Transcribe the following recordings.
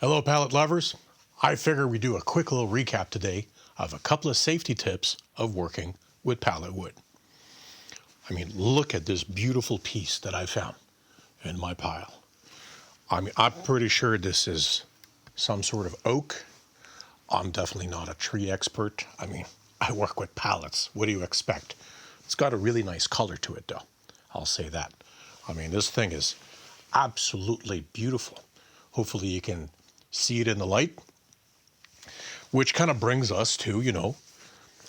Hello pallet lovers. I figure we do a quick little recap today of a couple of safety tips of working with pallet wood. I mean, look at this beautiful piece that I found in my pile. I mean, I'm pretty sure this is some sort of oak. I'm definitely not a tree expert. I mean, I work with pallets. What do you expect? It's got a really nice color to it though. I'll say that. I mean, this thing is absolutely beautiful. Hopefully you can see it in the light, which kind of brings us to,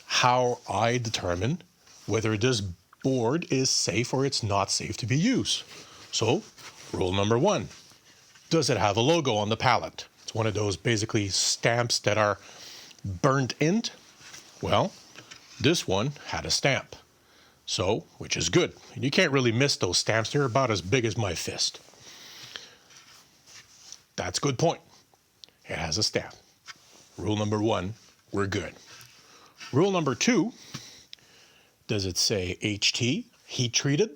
how I determine whether this board is safe or it's not safe to be used. So, rule number one, does it have a logo on the pallet? It's one of those basically stamps that are burnt in. Well, this one had a stamp, so, which is good. And you can't really miss those stamps. They're about as big as my fist. That's a good point. It has a stamp. Rule number one, we're good. Rule number two, does it say HT, heat treated,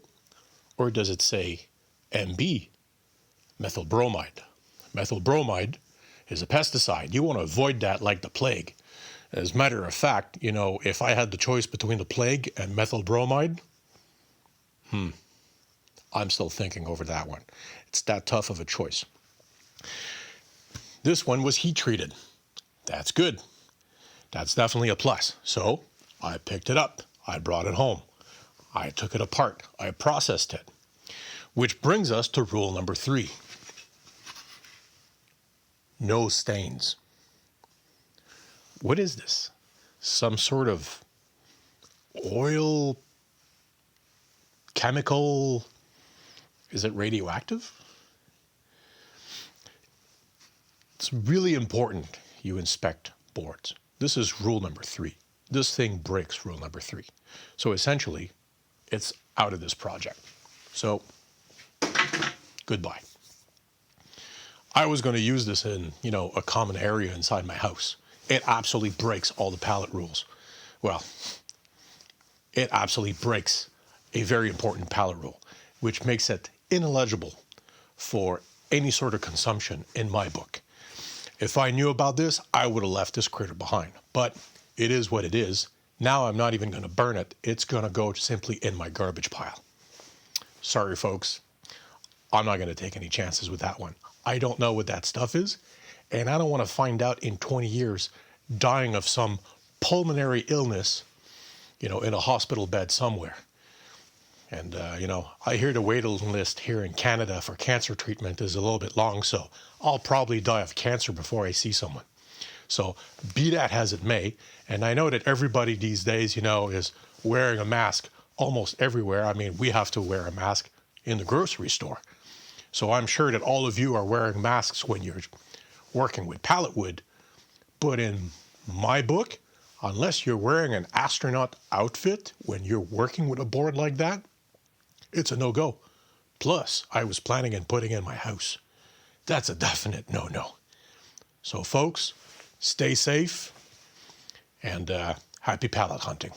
or does it say MB, methyl bromide? Methyl bromide is a pesticide. You want to avoid that like the plague. As a matter of fact, if I had the choice between the plague and methyl bromide, I'm still thinking over that one. It's that tough of a choice. This one was heat treated. That's good. That's definitely a plus. So I picked it up. I brought it home. I took it apart. I processed it. Which brings us to rule number three. No stains. What is this? Some sort of oil, chemical? Is it radioactive? It's really important you inspect boards. This is rule number three. This thing breaks rule number three. So essentially, it's out of this project. So, goodbye. I was going to use this in, a common area inside my house. It absolutely breaks all the pallet rules. Well, it absolutely breaks a very important pallet rule, which makes it ineligible for any sort of consumption in my book. If I knew about this, I would have left this critter behind. But it is what it is. Now I'm not even going to burn it. It's going to go simply in my garbage pile. Sorry, folks. I'm not going to take any chances with that one. I don't know what that stuff is, and I don't want to find out in 20 years dying of some pulmonary illness, in a hospital bed somewhere. And, I hear the waiting list here in Canada for cancer treatment is a little bit long, so I'll probably die of cancer before I see someone. So be that as it may, and I know that everybody these days, is wearing a mask almost everywhere. I mean, we have to wear a mask in the grocery store. So I'm sure that all of you are wearing masks when you're working with pallet wood. But in my book, unless you're wearing an astronaut outfit when you're working with a board like that, it's a no-go. Plus, I was planning on putting in my house. That's a definite no-no. So folks, stay safe and happy pallet hunting.